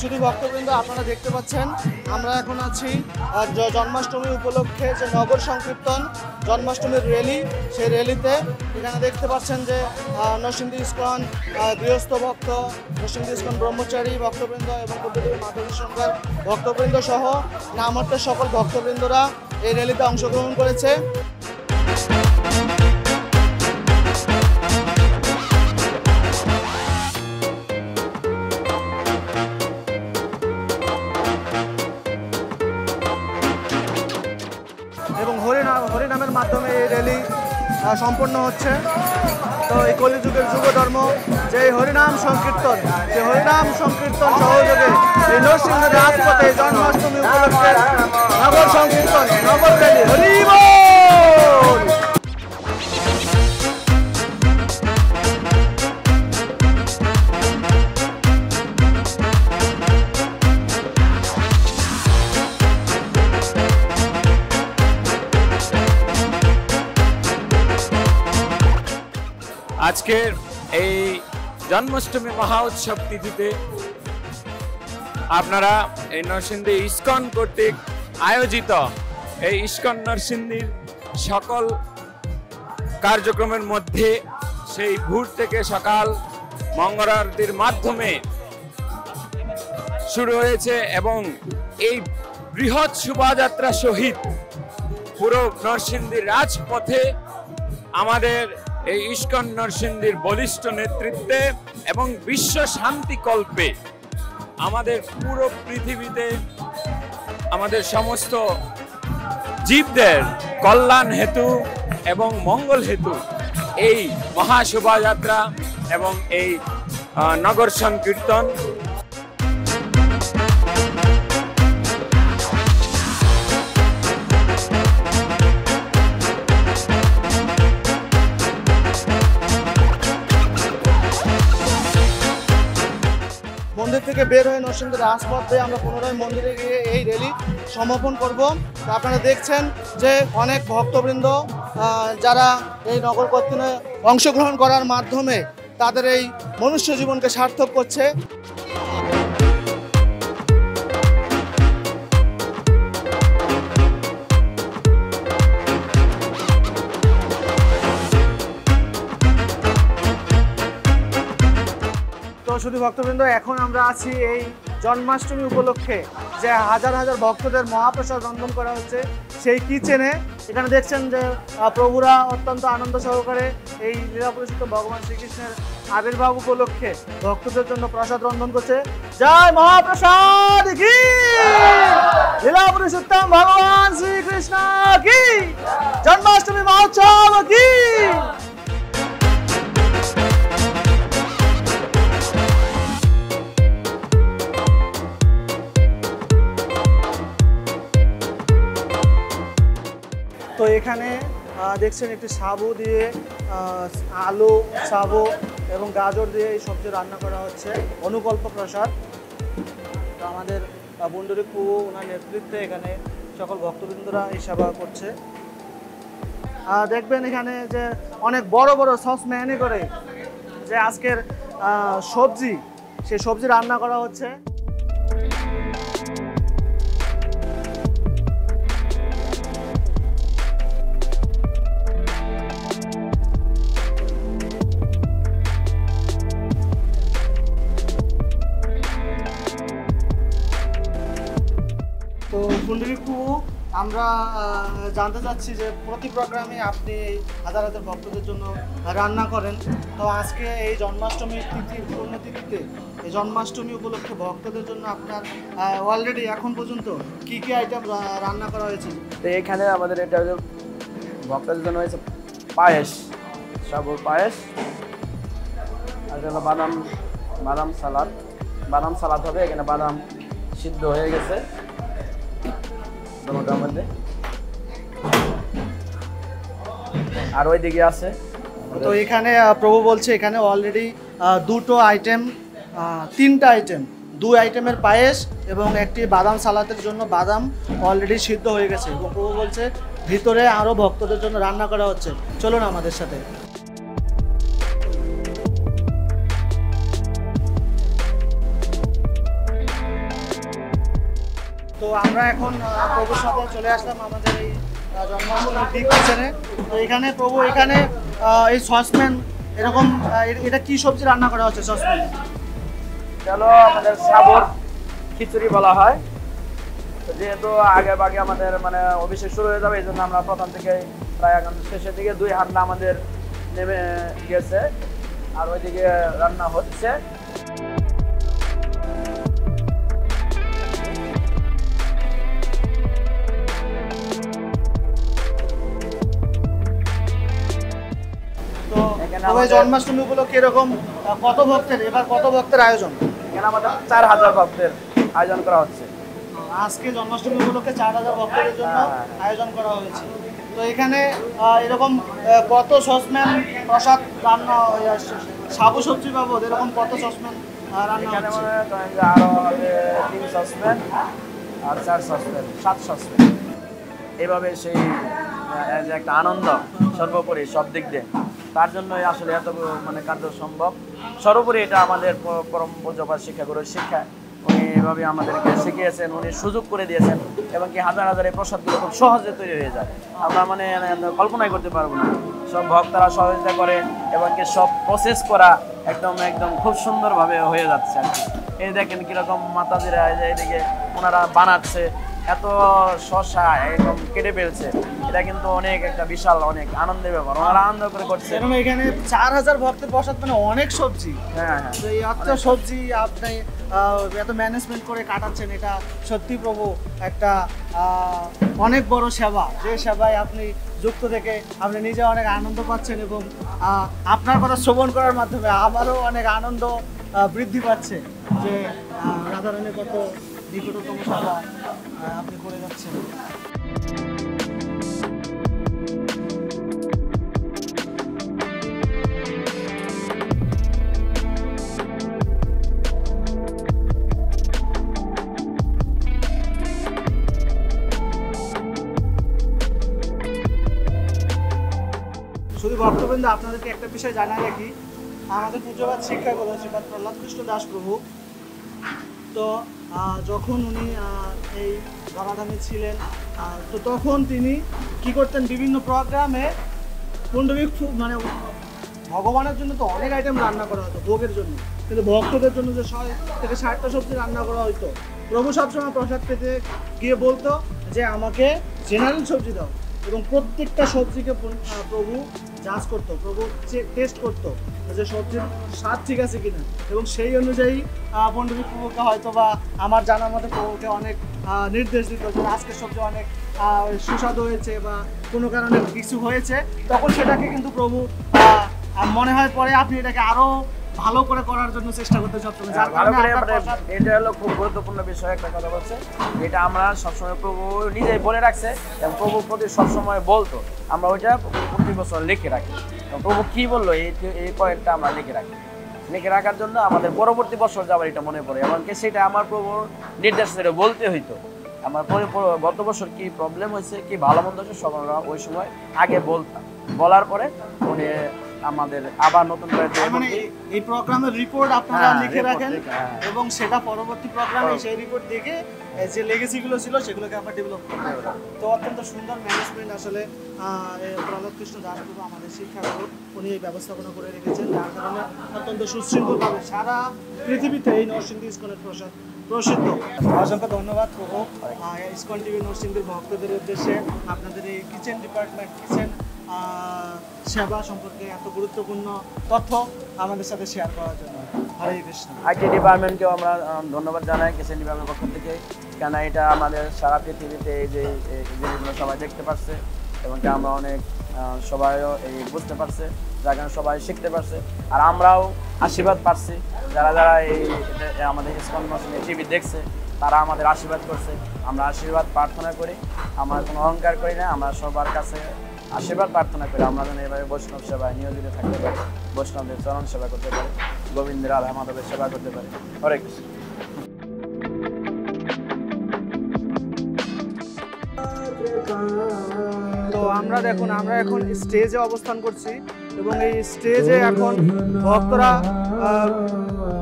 শুধু ভক্তবৃন্দ, আপনারা দেখতে পাচ্ছেন আমরা এখন আছি জন্মাষ্টমী উপলক্ষে যে নগর সংকীর্তন, জন্মাষ্টমীর র্যালি, সেই র্যালিতে। এখানে দেখতে পাচ্ছেন যে নরসিংদী ইস্কন গৃহস্থ ভক্ত, নরসিংদী ইস্কন ব্রহ্মচারী ভক্তবৃন্দ এবং বুদ্ধদেবী মাধবী সংঘের ভক্তবৃন্দ সহ নামহট্টের সকল ভক্তবৃন্দরা এই র্যালিতে অংশগ্রহণ করেছে। এবং হরিনামের মাধ্যমে এই র্যালি সম্পন্ন হচ্ছে। তো এই কলিযুগের যুগধর্ম যে হরিনাম সংকীর্তন, সহযোগে এই নরসিংহের রাজপথে জন্মাষ্টমী উপলক্ষে নগর সংকীর্তন, নগর র্যালি, হরি বল। আজকের এই জন্মাষ্টমী মহা উৎসব তিথিতে আপনারা এই নরসিংদী ইস্কন কর্তৃক আয়োজিত এই ইস্কন নরসিংদীর সকল কার্যক্রমের মধ্যে সেই ভোর থেকে সকাল মঙ্গল আরতির মাধ্যমে শুরু হয়েছে এবং এই বৃহৎ শোভাযাত্রা সহিত পুরো নরসিংদীর রাজপথে আমাদের এই ইস্কন নরসিংদীর বলিষ্ঠ নেতৃত্বে এবং বিশ্ব শান্তি কল্পে আমাদের পুরো পৃথিবীতে আমাদের সমস্ত জীবদের কল্যাণ হেতু এবং মঙ্গল হেতু এই মহা শোভাযাত্রা এবং এই নগর সংকীর্তন। মন্দির থেকে বের হয়ে নরসিংদী রাজপথ দিয়ে আমরা পুনরায় মন্দিরে গিয়ে এই র্যালি সমাপন করব। আপনারা দেখছেন যে অনেক ভক্তবৃন্দ যারা এই নগর কীর্তনে অংশগ্রহণ করার মাধ্যমে তাদের এই মনুষ্য জীবনকে সার্থক করছে। তো শুধু ভক্তবৃন্দ, এখন আমরা আছি এই জন্মাষ্টমী উপলক্ষে যে হাজার হাজার ভক্তদের মহাপ্রসাদ রন্ধন করা হচ্ছে সেই কিচেনে। এখানে দেখছেন যে প্রভুরা অত্যন্ত আনন্দ সহকারে এই লীলা পুরুষোত্তম ভগবান শ্রীকৃষ্ণের আবির্ভাব উপলক্ষে ভক্তদের জন্য প্রসাদ রন্ধন করছে। জয় মহাপ্রসাদ কি, লীলা পুরুষোত্তম ভগবান শ্রীকৃষ্ণ কি, জন্মাষ্টমী মহোৎসব কি। তো এখানে দেখছেন একটি সাবু দিয়ে আলু, সাবু এবং গাজর দিয়ে এই সবজি রান্না করা হচ্ছে, অনুকল্প প্রসাদ। তো আমাদের বন্ডুরি কুয়ো ওনার নেতৃত্বে এখানে সকল ভক্তবৃন্দরা এই সেবা করছে। দেখবেন এখানে যে অনেক বড় বড় সসম্যানে করে যে আজকের সবজি, সেই সবজি রান্না করা হচ্ছে। তো কুণ্ডলী কুয়ো আমরা জানতে চাচ্ছি যে প্রতি প্রোগ্রামে আপনি হাজার হাজার ভক্তদের জন্য রান্না করেন। তো আজকে এই জন্মাষ্টমীর তিথির পুণ্যতিথিতে এই জন্মাষ্টমী উপলক্ষে ভক্তদের জন্য আপনার অলরেডি এখন পর্যন্ত কি কি আইটেম রান্না করা হয়েছে? তো এখানে আমাদের এটা ভক্তদের জন্য হয়েছে পায়েস, সাবুর পায়েস, আর হলো বাদাম সালাদ হবে। এখানে বাদাম সিদ্ধ হয়ে গেছে দুটোর মধ্যে, আর ওই দিকে আছে। তো এখানে প্রভু বলছে এখানে অলরেডি দুটো আইটেম, তিনটা আইটেম, 2 আইটেমের পায়েস এবং একটি বাদাম সালাদের জন্য বাদাম অলরেডি সিদ্ধ হয়ে গেছে এবং প্রভু বলছে ভিতরে আরও ভক্তদের জন্য রান্না করা হচ্ছে। চলুন আমাদের সাথে। তো আমরা এখন প্রভুর সাথে চলে আসলাম আমাদের এই জন্মাষ্টমীর বিগ কিচেনে। তো এখানে প্রভু এখানে এই সসপ্যান এরকম এটা কি সবজি রান্না করা হচ্ছে সসপ্যানে? চলো আমাদের সাবর খিচুড়ি বলা হয়। তো যেহেতু আগে ভাগে আমাদের মানে অভিষেক শুরু হয়ে যাবে, এই জন্য আমরা প্রথম থেকে প্রায় এখন শেষের দিকে 2 হান্ডা আমাদের নেমে গেছে আর ওইদিকে রান্না হচ্ছে। তো তবে জন্মাষ্টমী উপলক্ষে এরকম কত ভক্তের আয়োজন? এখানে আমাদের 4000 ভক্তের আয়োজন করা হচ্ছে। আজকে জন্মাষ্টমী উপলক্ষে 4000 ভক্তদের জন্য আয়োজন করা হয়েছে। তো এখানে এরকম কত সসম্যান প্রসাদ রান্না সাবু সবজি বাবদ এরকম কত সসম্যান রান্না এখানে হচ্ছে? মনে করেন যে আরো হবে 3 সসপ্যান আর 4 সসপ্যান 7 সসপ্যান। এইভাবে সেই যে একটা আনন্দ সর্বোপরি সব দিক দিয়ে, তার জন্যই আসলে এত মানে কার্য সম্ভব। সর্বোপরি এটা আমাদের পরম পূজ্যপাত শিক্ষাগুরুর শিক্ষা। উনি এভাবে আমাদেরকে শিখিয়েছেন, উনি সুযোগ করে দিয়েছেন এবং কি হাজার হাজার এই প্রসাদগুলো খুব সহজে তৈরি হয়ে যায়। আমরা মানে কল্পনাই করতে পারবো না। সব ভক্তরা সহযোগিতা করে এবং কি সব প্রসেস করা একদম খুব সুন্দরভাবে হয়ে যাচ্ছে আর কি। এই দেখেন কীরকম মাতাজিরা এদিকে ওনারা বানাচ্ছে, এত শসা একদম কেটে ফেলছে। এটা কিন্তু অনেক একটা বিশাল অনেক আনন্দের ব্যাপার, ওনারা আনন্দ করে করছে। এখানে 4000 ভক্তের প্রসাদ মানে অনেক সবজি। হ্যাঁ। তো এই এত সবজি আপনি এত ম্যানেজমেন্ট করে কাটাচ্ছেন, এটা সত্যি প্রভু একটা অনেক বড় সেবা, যে সেবায় আপনি যুক্ত থেকে আপনি নিজে অনেক আনন্দ পাচ্ছেন এবং আপনার কথা শ্রবণ করার মাধ্যমে আমারও অনেক আনন্দ বৃদ্ধি পাচ্ছে যে রাধারানীর কত নিকটতম সেবা আপনি করে যাচ্ছেন। শুধু ভক্তবৃন্দ আপনাদেরকে একটা বিষয় জানাই রাখি, আমাদের পূজ্যপাত শিক্ষাগুরু শ্রীপাদ প্রহ্লাদ কৃষ্ণ দাস প্রভু, তো যখন উনি এই ধরাধামে ছিলেন তো তখন তিনি কি করতেন, বিভিন্ন প্রোগ্রামে পুণ্ডরিক মানে ভগবানের জন্য তো অনেক আইটেম রান্না করা হতো ভোগের জন্য, কিন্তু ভক্তদের জন্য যে 6 থেকে 60টা সবজি রান্না করা হতো, প্রভু সবসময় প্রসাদ পেতে গিয়ে বলতো যে আমাকে জেনারেল সবজি দাও, এবং প্রত্যেকটা সবজিকে প্রভু জাজ করতো, প্রভু টেস্ট করতো যে সবজির স্বাদ ঠিক আছে কিনা, এবং সেই অনুযায়ী পণ্ডিত প্রভুকে হয়তো বা আমার জানার মতে প্রভুকে অনেক নির্দেশ দিত যে আজকের সবজি অনেক সুস্বাদু হয়েছে বা কোনো কারণে কিছু হয়েছে, তখন সেটাকে কিন্তু প্রভু মনে হয় পরে আপনি এটাকে আরো ভালো করে করার জন্য চেষ্টা করতে সবসময়। এটা হলো খুব গুরুত্বপূর্ণ বিষয় একটা কথা বলছে, এটা আমরা সবসময় প্রভু নিজেই বলে রাখছে এবং প্রভুর প্রতি সবসময় বলতো, আমরা ওইটা প্রতি বছর লিখে রাখি। প্রভু কি বললো এই পয়েন্টটা আমরা লিখে রাখার জন্য আমাদের পরবর্তী বছর যাবার এটা মনে পড়ে, এমনকি সেটা আমার প্রভুর নির্দেশ সেটা বলতে হইতো। আমার গত বছর কি প্রবলেম হয়েছে, কি ভালো মন্দ হচ্ছে, সব আমরা ওই সময় আগে বলতাম, বলার পরে উনি আমাদের আবার নতুন করে মানে এই প্রোগ্রামের রিপোর্ট আপনারা লিখে রাখেন এবং সেটা পরবর্তী প্রোগ্রামে সেই রিপোর্ট দেখে যে লেগেসিগুলো ছিল সেগুলোকে আমরা ডেভেলপ করতে পারি। তো অত্যন্ত সুন্দর ম্যানেজমেন্ট আসলে প্রহ্লাদ কৃষ্ণ দাস প্রভু আমাদের শিক্ষাগুরু, উনি এই ব্যবস্থাপনা করে রেখেছেন, যার কারণে অত্যন্ত সুশৃঙ্খলভাবে সারা পৃথিবীতে এই নরসিংদী ইসকনের প্রসাদ প্রসিদ্ধ। অসংখ্য ধন্যবাদ প্রভু ইসকন টিভি নরসিংদীর ভক্তদের উদ্দেশ্যে আপনাদের এই কিচেন ডিপার্টমেন্ট কিচেন সেবা সম্পর্কে এত গুরুত্বপূর্ণ তথ্য আমাদের সাথে শেয়ার করার জন্য। হরে কৃষ্ণ। আইটি ডিপার্টমেন্টকেও আমরা ধন্যবাদ জানাই কিচেন ডিপার্টমেন্টের পক্ষ থেকে, কেন এটা আমাদের সারা পৃথিবীতে এই যে জিনিসগুলো সবাই দেখতে পাচ্ছে এবং আমরা অনেক সবাইও এই বুঝতে পারছে, যার কারণে সবাই শিখতে পারছে, আর আমরাও আশীর্বাদ পাচ্ছি। যারা যারা এই আমাদের ইসকন টিভি দেখছে তারা আমাদের আশীর্বাদ করছে, আমরা আশীর্বাদ প্রার্থনা করি, আমরা কোনো অহংকার করি না, আমরা সবার কাছে আশীর্বাদ প্রার্থনা করি আমরা যেন এভাবে বৈষ্ণব সেবায় নিয়োজিত থাকতে পারি, বৈষ্ণবদের চরণ সেবা করতে পারি, গোবিন্দের রাধা মাধবের সেবা করতে পারি। হরে কৃষ্ণ। তো আমরা এখন স্টেজে অবস্থান করছি এবং এই স্টেজে এখন ভক্তরা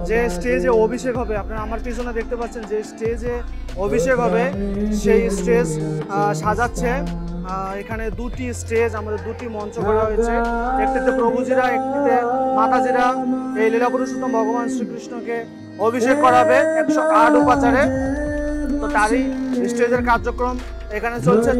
যে স্টেজে অভিষেক হবে, আপনারা আমার পিছনে দেখতে পাচ্ছেন যে স্টেজে অভিষেক হবে সেই স্টেজ সাজাচ্ছে। এখানে দুটি স্টেজ, আমাদের দুটি মঞ্চ করা হয়েছে, একটিতে প্রভুজিরা একটিতে মাতাজিরা এই লীলা পুরুষোত্তম ভগবান শ্রীকৃষ্ণকে অভিষেক করাবে 108 উপাচারে। তো তারই স্টেজের কার্যক্রম এখানে চলছে।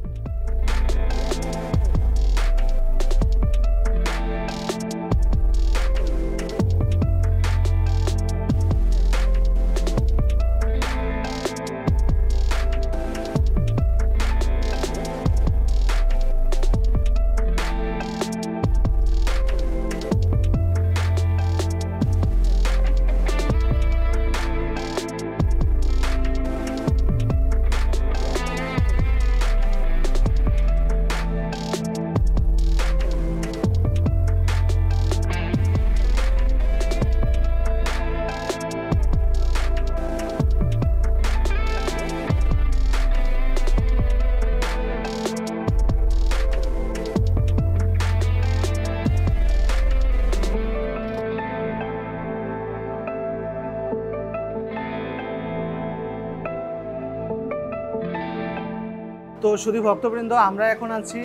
তো শুধু ভক্তবৃন্দ, আমরা এখন আছি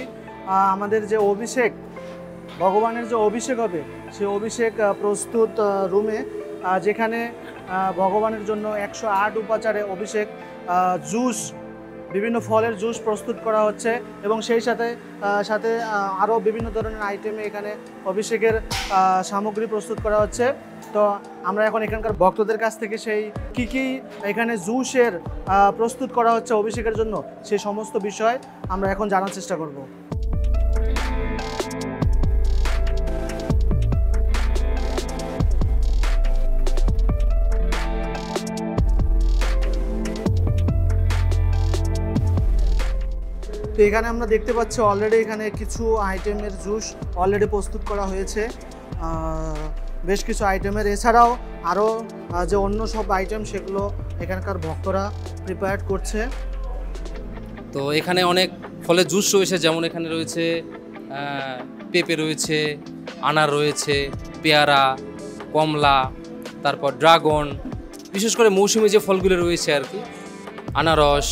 আমাদের যে অভিষেক, ভগবানের যে অভিষেক হবে সেই অভিষেক প্রস্তুত রুমে, যেখানে ভগবানের জন্য 108 উপাচারে অভিষেক জুস, বিভিন্ন ফলের জুস প্রস্তুত করা হচ্ছে এবং সেই সাথে সাথে আরও বিভিন্ন ধরনের আইটেমে এখানে অভিষেকের সামগ্রী প্রস্তুত করা হচ্ছে। তো আমরা এখন এখানকার ভক্তদের কাছ থেকে সেই কী এখানে জুসের প্রস্তুত করা হচ্ছে অভিষেকের জন্য সেই সমস্ত বিষয় আমরা এখন জানার চেষ্টা করব। তো এখানে আমরা দেখতে পাচ্ছি অলরেডি এখানে কিছু আইটেমের জুস অলরেডি প্রস্তুত করা হয়েছে, বেশ কিছু আইটেমের। এছাড়াও আরও যে অন্য সব আইটেম সেগুলো এখানকার ভক্তরা প্রিপেয়ার করছে। তো এখানে অনেক ফলের জুস রয়েছে, যেমন এখানে রয়েছে পেঁপে রয়েছে, আনার রয়েছে, পেয়ারা, কমলা, তারপর ড্রাগন, বিশেষ করে মৌসুমী যে ফলগুলো রয়েছে আর কি, আনারস,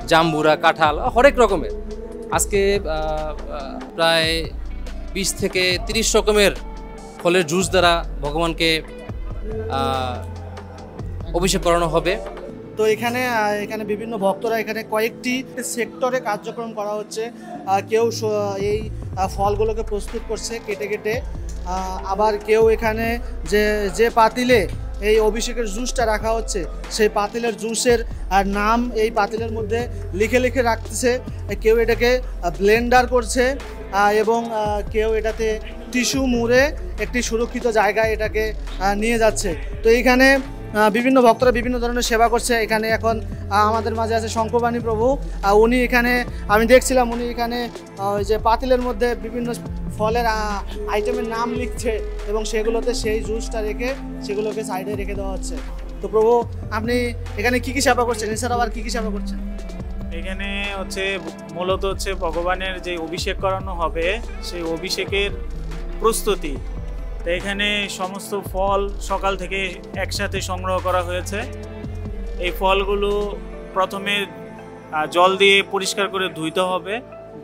জাম্বুরা, কাঁঠাল, হরেক রকমের। আজকে প্রায় 20 থেকে 30 রকমের ফলের জুস দ্বারা ভগবানকে অভিষেক করানো হবে। তো এখানে বিভিন্ন ভক্তরা এখানে কয়েকটি সেক্টরে কার্যক্রম করা হচ্ছে। কেউ এই ফলগুলোকে প্রস্তুত করছে কেটে কেটে, আবার কেউ এখানে যে পাতিলে এই অভিষেকের জুসটা রাখা হচ্ছে সেই পাতিলের জুসের নাম এই পাতিলের মধ্যে লিখে লিখে রাখতেছে। কেউ এটাকে ব্লেন্ডার করছে এবং কেউ এটাতে টিস্যু মুড়ে একটি সুরক্ষিত জায়গায় এটাকে নিয়ে যাচ্ছে। তো এইখানে বিভিন্ন ভক্তরা বিভিন্ন ধরনের সেবা করছে। এখানে এখন আমাদের মাঝে আছে শঙ্করবাণী প্রভু, উনি এখানে, আমি দেখছিলাম উনি এখানে ওই যে পাতিলের মধ্যে বিভিন্ন ফলের আইটেমের নাম লিখছে এবং সেগুলোতে সেই জুসটা রেখে সেগুলোকে সাইডে রেখে দেওয়া হচ্ছে। তো প্রভু, আপনি এখানে কি কি সেবা করছেন, এছাড়াও আর কি কি সেবা করছেন? এখানে মূলত ভগবানের যে অভিষেক করানো হবে সেই অভিষেকের প্রস্তুতি। তো এখানে সমস্ত ফল সকাল থেকে একসাথে সংগ্রহ করা হয়েছে। এই ফলগুলো প্রথমে জল দিয়ে পরিষ্কার করে ধুইতে হবে।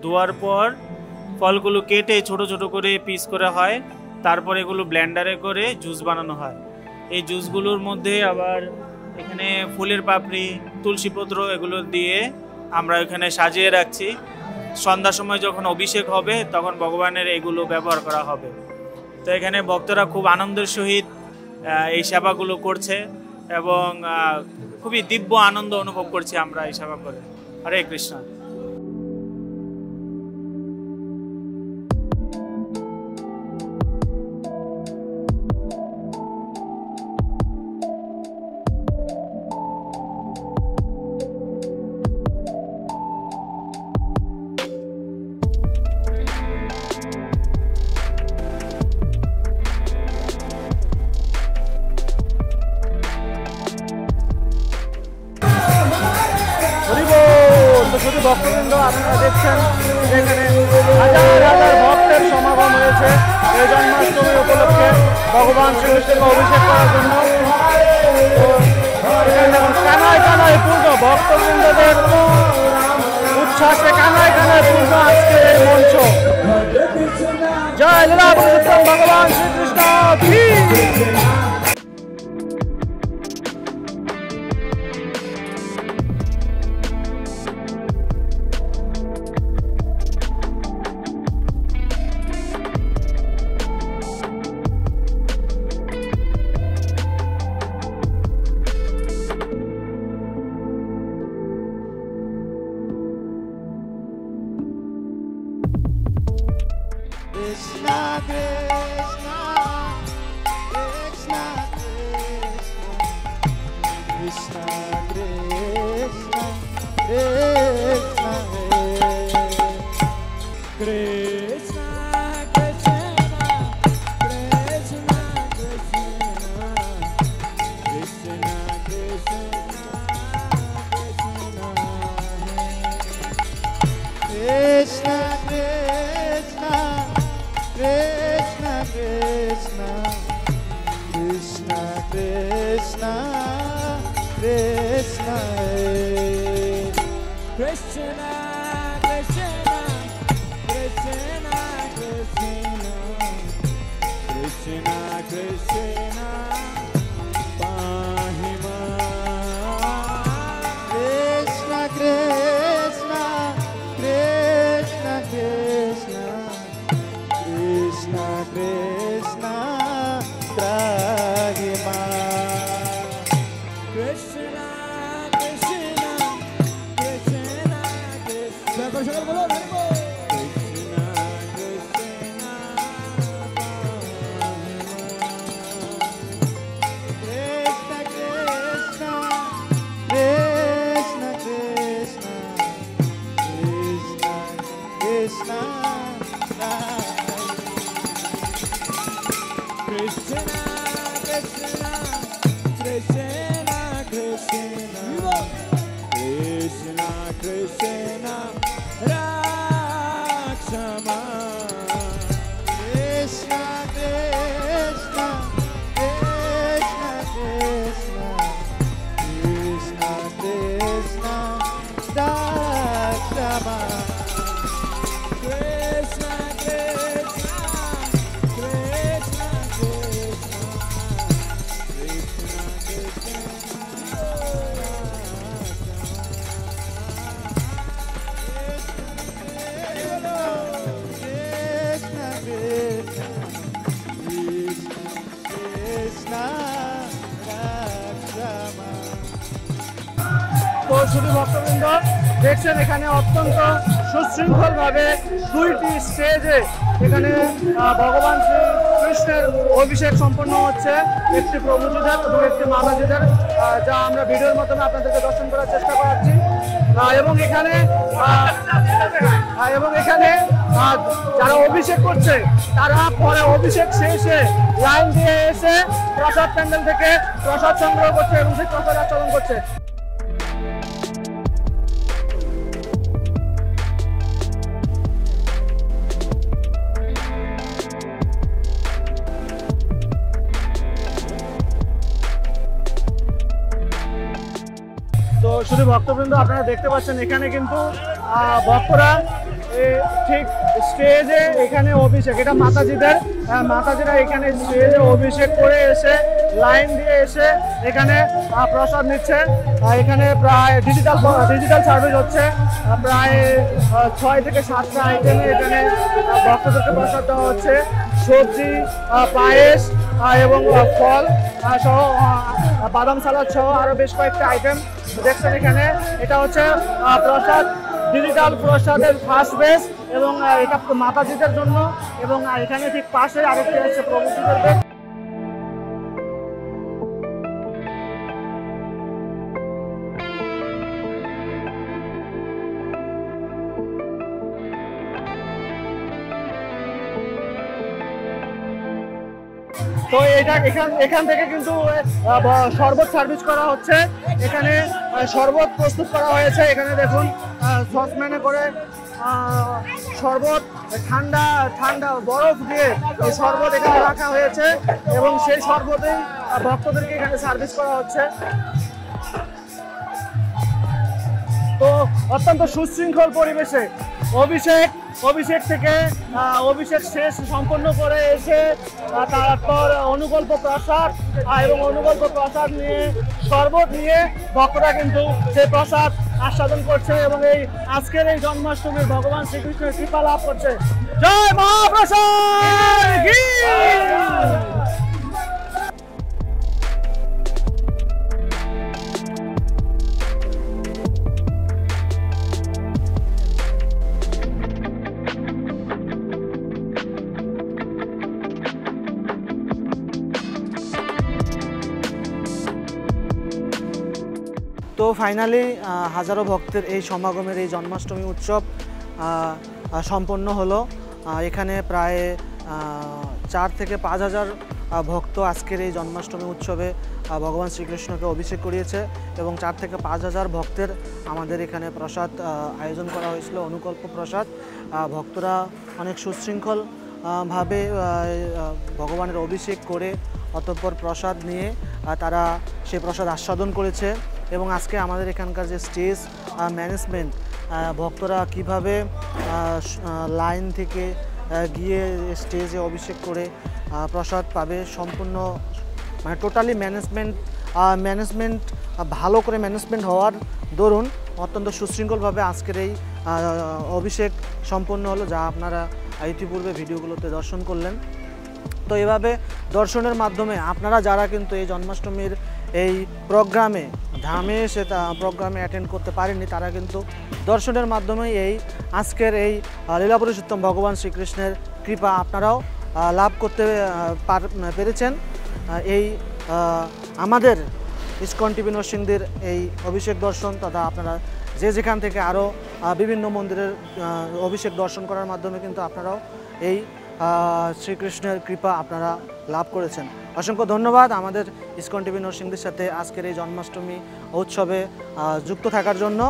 ধোয়ার পর ফলগুলো কেটে ছোট ছোট করে পিস করা হয়, তারপর এগুলো ব্লেন্ডারে করে জুস বানানো হয়। এই জুসগুলোর মধ্যে আবার এখানে ফুলের পাপড়ি, তুলসীপত্র এগুলো দিয়ে আমরা এখানে সাজিয়ে রাখছি। সন্ধ্যার সময় যখন অভিষেক হবে তখন ভগবানের এগুলো ব্যবহার করা হবে। তো এখানে ভক্তরা খুব আনন্দের সহিত এই সেবাগুলো করছে এবং খুবই দিব্য আনন্দ অনুভব করছি আমরা এই সেবা করে। হরে কৃষ্ণ। ভক্তবৃন্দ, আপনারা দেখছেন এখানে হাজার হাজার ভক্তের ভক্তদের সমাগম হয়েছে এই জন্মাষ্টমী উপলক্ষে ভগবান শ্রীকৃষ্ণকে অভিষেক করার জন্য। কানায় কানায় পূর্ণ ভক্তবৃন্দদের উচ্ছ্বাসে কানায় কানায় পূর্ণ আজকে এই মঞ্চ। জয় লীলা পুরুষোত্তম ভগবান শ্রীকৃষ্ণ কি। Krishna Krishna Krishna Krishna Krishna Krishna Krishna Krishna শুধু ভক্তবৃন্দ দেখছেন এখানে অত্যন্ত সুশৃঙ্খল ভাবে দুইটি স্টেজে এখানে ভগবান শ্রীকৃষ্ণের অভিষেক সম্পন্ন হচ্ছে, একটি প্রভুজিদের এবং একটি মাতাজিদের, যা আমরা ভিডিওর মাধ্যমে আপনাদেরকে দর্শন করার চেষ্টা করাচ্ছি। এবং এখানে যারা অভিষেক করছে তারা পরে অভিষেক শেষে লাইন দিয়ে এসে প্রসাদ প্যান্ডেল থেকে প্রসাদ সংগ্রহ করছে এবং সেই প্রসাদ আচরণ করছে। তো শুধু ভক্তবৃন্দ আপনারা দেখতে পাচ্ছেন এখানে কিন্তু ভক্তরা ঠিক স্টেজে এখানে অভিষেক, এটা মাতাজিরা এখানে স্টেজে অভিষেক করে এসে লাইন দিয়ে এসে এখানে প্রসাদ নিচ্ছে। এখানে প্রায় ডিজিটাল সার্ভিস হচ্ছে, প্রায় 6 থেকে 7টা আইটেমে এখানে ভক্তদেরকে প্রসাদ দেওয়া হচ্ছে। সবজি, পায়েস এবং ফল সহ বাদাম সালাদ সহ আরো বেশ কয়েকটা আইটেম দেখছেন এখানে। এটা হচ্ছে প্রসাদ, ডিজিটাল প্রসাদের ফার্স্ট বেস এবং এটা মাতাজিদের জন্য, এবং এখানে ঠিক পাশে আরেকটি আছে প্রভুজিদের বেস। তো এটা এখান থেকে কিন্তু শরবত সার্ভিস করা হচ্ছে। এখানে শরবত প্রস্তুত করা হয়েছে, এখানে দেখুন সসম্যানে করে শরবত ঠান্ডা ঠান্ডা বরফ দিয়ে এই শরবত এখানে রাখা হয়েছে এবং সেই শরবতেই ভক্তদেরকে এখানে সার্ভিস করা হচ্ছে। তো অত্যন্ত সুশৃঙ্খল পরিবেশে অভিষেক থেকে অভিষেক শেষ সম্পন্ন করে এসে তারপর অনুকল্প প্রসাদ এবং অনুকল্প প্রসাদ নিয়ে শরবত নিয়ে ভক্তরা কিন্তু সেই প্রসাদ আস্বাদন করছে এবং এই আজকের এই জন্মাষ্টমী ভগবান শ্রীকৃষ্ণের কৃপা লাভ করছে। জয় মহাপ্রসাদ কি! তো ফাইনালি হাজারো ভক্তের এই সমাগমের এই জন্মাষ্টমী উৎসব সম্পন্ন হলো। এখানে প্রায় 4 থেকে 5 হাজার ভক্ত আজকের এই জন্মাষ্টমী উৎসবে ভগবান শ্রীকৃষ্ণকে অভিষেক করিয়েছে এবং 4 থেকে 5 হাজার ভক্তের আমাদের এখানে প্রসাদ আয়োজন করা হয়েছিল, অনুকল্প প্রসাদ। ভক্তরা অনেক সুশৃঙ্খল ভাবে ভগবানের অভিষেক করে অতঃপর প্রসাদ নিয়ে তারা সেই প্রসাদ আস্বাদন করেছে এবং আজকে আমাদের এখানকার যে স্টেজ ম্যানেজমেন্ট, ভক্তরা কিভাবে লাইন থেকে গিয়ে স্টেজে অভিষেক করে প্রসাদ পাবে, সম্পূর্ণ মানে টোটালি ম্যানেজমেন্ট ভালো করে ম্যানেজমেন্ট হওয়ার দরুন অত্যন্ত সুশৃঙ্খলভাবে আজকের এই অভিষেক সম্পন্ন হলো, যা আপনারা ইতিপূর্বে ভিডিওগুলোতে দর্শন করলেন। তো এভাবে দর্শনের মাধ্যমে আপনারা যারা কিন্তু এই জন্মাষ্টমীর এই প্রোগ্রামে ধামে এসে প্রোগ্রামে অ্যাটেন্ড করতে পারেননি, তারা কিন্তু দর্শনের মাধ্যমে এই আজকের এই লীলা পুরুষোত্তম ভগবান শ্রীকৃষ্ণের কৃপা আপনারাও লাভ করতে পেরেছেন। এই আমাদের ইস্কন টিভি নরসিংদীর এই অভিষেক দর্শন তথা আপনারা যে যেখান থেকে আরও বিভিন্ন মন্দিরের অভিষেক দর্শন করার মাধ্যমে কিন্তু আপনারাও এই শ্রীকৃষ্ণের কৃপা আপনারা লাভ করেছেন। অসংখ্য ধন্যবাদ আমাদের ইস্কন টিভি নরসিংদীর সাথে আজকের এই জন্মাষ্টমী উৎসবে যুক্ত থাকার জন্য।